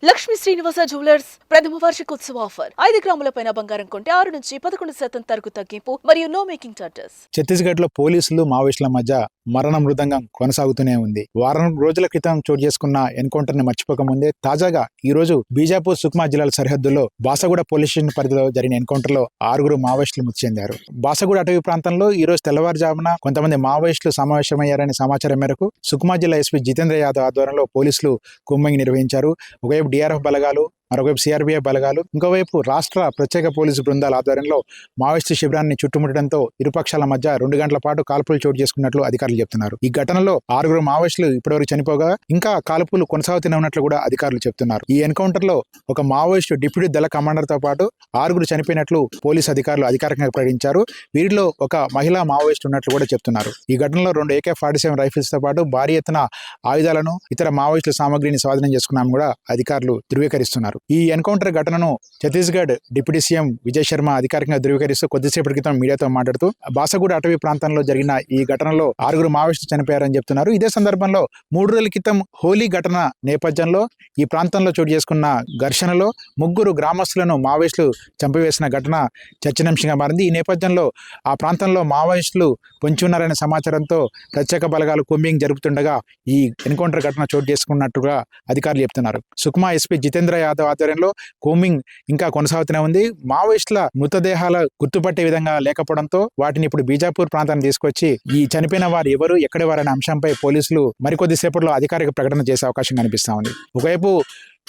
Lakshmi Srinivasa jewellers ప్రథమ వార్షికోత్సవ offer 5 గ్రాముల పైన బంగారం కొంటే 6 నుంచి 11% తరుగు తగ్గింపు మరియు నో మేకింగ్ చార్జెస్. ఛత్తీస్గఢ్ లో పోలీసులు మావోయిస్టుల మధ్య మరణ మృదంగం కొనసాగుతూనే ఉంది. వారం రోజుల క్రితం చోటు చేసుకున్న ఎన్కౌంటర్ ని మర్చిపోకముందే తాజాగా ఈ రోజు బీజాపూర్ సుక్మా జిల్లాల సరిహద్దుల్లో బాసగూడ పోలీస్ స్టేషన్ పరిధిలో జరిగిన ఎన్కౌంటర్ లో 6 మావోయిస్టులు మృతి చెందారు. బాసగూడ అటవీ ప్రాంతంలో ఈ రోజు తెల్లవారుజామున కొంతమంది మావోయిస్టులు సమావేశమయ్యారనే సమాచారం మేరకు సుక్మా జిల్లా ఎస్పీ జితేంద్ర యాదవ్ ఆధ్వర్యంలో పోలీసులు కుమ్మింగ్ నిర్వహించారు. ఒకవైపు డిఆర్ఎఫ్ బలగాలు, మరోవైపు సిఆర్బీఎఫ్ బలగాలు, ఇంకోవైపు రాష్ట్ర ప్రత్యేక పోలీసు బృందాల ఆధ్వర్యంలో మావోయిస్టు శిబిరాన్ని చుట్టుముట్టడంతో ఇరుపక్షాల మధ్య 2 గంటల పాటు కాల్పులు చోటు చేసుకున్నట్లు అధికారులు చెప్తున్నారు. ఈ ఘటనలో 6 మావోయిస్టులు ఇప్పటివరకు చనిపోగా ఇంకా కాల్పులు కొనసాగుతూనే ఉన్నట్లు కూడా అధికారులు చెప్తున్నారు. ఈ ఎన్కౌంటర్ లో ఒక మావోయిస్టు డిప్యూటీ దళ కమాండర్ తో పాటు 6 చనిపోయినట్లు పోలీసు అధికారులు అధికారికంగా ప్రకటించారు. వీరిలో ఒక మహిళా మావోయిస్టు ఉన్నట్లు కూడా చెప్తున్నారు. ఈ ఘటనలో 2 AK-47 రైఫిల్స్ తో పాటు భారీ ఎత్తున ఆయుధాలను, ఇతర మావోయిస్టుల సామగ్రిని స్వాధీనం చేసుకున్నామని కూడా అధికారులు ధృవీకరిస్తున్నారు. ఈ ఎన్కౌంటర్ ఘటనను ఛత్తీస్గఢ్ డిప్యూటీ సీఎం విజయ్ శర్మ అధికారికంగా ధృవీకరిస్తూ కొద్దిసేపటి క్రితం మీడియాతో మాట్లాడుతూ బాసగూడ అటవీ ప్రాంతంలో జరిగిన ఈ ఘటనలో 6 మావోయిస్టులు చనిపోయారని చెప్తున్నారు. ఇదే సందర్భంగా 3 రోజుల క్రితం హోలీ ఘటన నేపథ్యంలో ఈ ప్రాంతంలో చోటు చేసుకున్న ఘర్షణలో 3 గ్రామస్తులను మావోయిస్టులు చంపివేసిన ఘటన చర్చనీయాంశంగా మారింది. ఈ నేపథ్యంలో ఆ ప్రాంతంలో మావోయిస్టులు పొంచి ఉన్నారనే సమాచారంతో ప్రత్యేక బలగాలు కూంబింగ్ జరుపుతుండగా ఈ ఎన్కౌంటర్ ఘటన చోటు చేసుకున్నట్టుగా అధికారులు చెప్తున్నారు. సుక్మా ఎస్పీ జితేంద్ర యాదవ్ ఆధ్వర్యంలో కూంబింగ్ ఇంకా కొనసాగుతూనే ఉంది. మావోయిస్టుల మృతదేహాల గుర్తుపట్టే విధంగా లేకపోవడంతో వాటిని ఇప్పుడు బీజాపూర్ ప్రాంతాన్ని తీసుకొచ్చి ఈ చనిపోయిన వారు ఎవరు, ఎక్కడి వారనే అంశంపై పోలీసులు మరికొద్ది సేపట్లో అధికారిక ప్రకటన చేసే అవకాశం కనిపిస్తా ఉంది. ఒకవైపు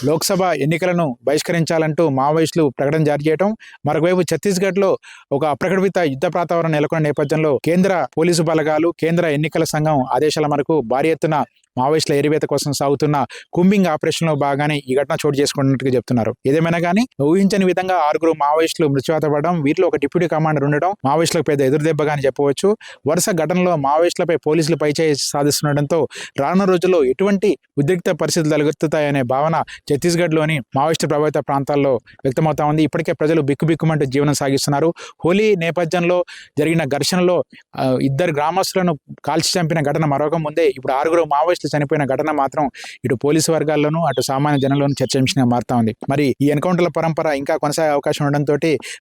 లోక్సభ ఎన్నికలను బహిష్కరించాలంటూ మావోయిస్టులు ప్రకటన జారీ చేయడం, మరొకవైపు ఛత్తీస్గఢ్లో ఒక అప్రకటిత యుద్ధ వాతావరణం నెలకొన్న నేపథ్యంలో కేంద్ర పోలీసు బలగాలు, కేంద్ర ఎన్నికల సంఘం ఆదేశాల మేరకు భారీ ఎత్తున మావోయిస్టుల ఎరివేత కోసం సాగుతున్న కూంబింగ్ ఆపరేషన్లో భాగానే ఈ ఘటన చోటు చేసుకున్నట్టుగా చెప్తున్నారు. ఏదేమైనా కానీ ఊహించని విధంగా 6 మావోయిస్టులు మృత్యువాత పడడం, వీరిలో ఒక డిప్యూటీ కమాండర్ ఉండడం మావోయిస్టులకు పెద్ద ఎదురుదెబ్బగా అని చెప్పవచ్చు. వరుస ఘటనలో మావోయిస్టులపై పోలీసులు పైచేయి సాధిస్తుండటంతో రానున్న రోజుల్లో ఎటువంటి ఉద్రిక్త పరిస్థితులు తలెత్తుతాయనే భావన ఛత్తీస్గఢ్లోని మావోయిస్టు ప్రభావిత ప్రాంతాల్లో వ్యక్తమవుతా ఉంది. ఇప్పటికే ప్రజలు బిక్కుబిక్కుమంటూ జీవనం సాగిస్తున్నారు. హోలీ నేపథ్యంలో జరిగిన ఘర్షణలో 2 గ్రామస్తులను కాల్చి చంపిన ఘటన మరొక ముందే ఇప్పుడు 6 మావోయిస్టులు చనిపోయిన ఘటన మాత్రం ఇటు పోలీసు వర్గాల్లోనూ అటు సామాన్య జనంలోనూ చర్చనీయాంశంగా మారుతా ఉంది. మరి ఈ ఎన్కౌంటర్ల పరంపర ఇంకా కొనసాగే అవకాశం ఉండడంతో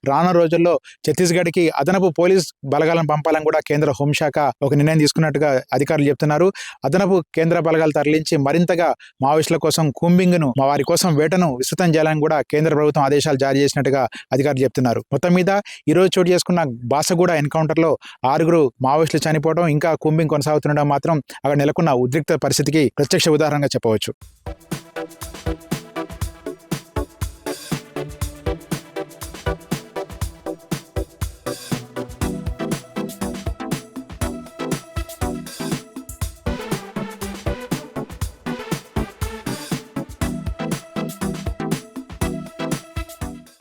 రానున్న రోజుల్లో ఛత్తీస్గఢ్కి అదనపు పోలీస్ బలగాలను పంపాలని కూడా కేంద్ర హోంశాఖ ఒక నిర్ణయం తీసుకున్నట్టుగా అధికారులు చెప్తున్నారు. అదనపు కేంద్ర బలగాలు తరలించి మరింతగా మావోయిస్టుల కోసం కూంబింగ్ను, వారి కోసం వేటను విస్తృతం చేయాలని కూడా కేంద్ర ప్రభుత్వం ఆదేశాలు జారీ చేసినట్టుగా అధికారులు చెప్తున్నారు. మొత్తం మీద ఈరోజు చోటు చేసుకున్న బాసగూడ ఎన్కౌంటర్లో 6 మావోయిస్టులు చనిపోవడం, ఇంకా కూంబింగ్ కొనసాగుతుండడం మాత్రం అక్కడ నెలకొన్న ఉద్రిక్త పరిస్థితికి ప్రత్యక్ష ఉదాహరణగా చెప్పవచ్చు.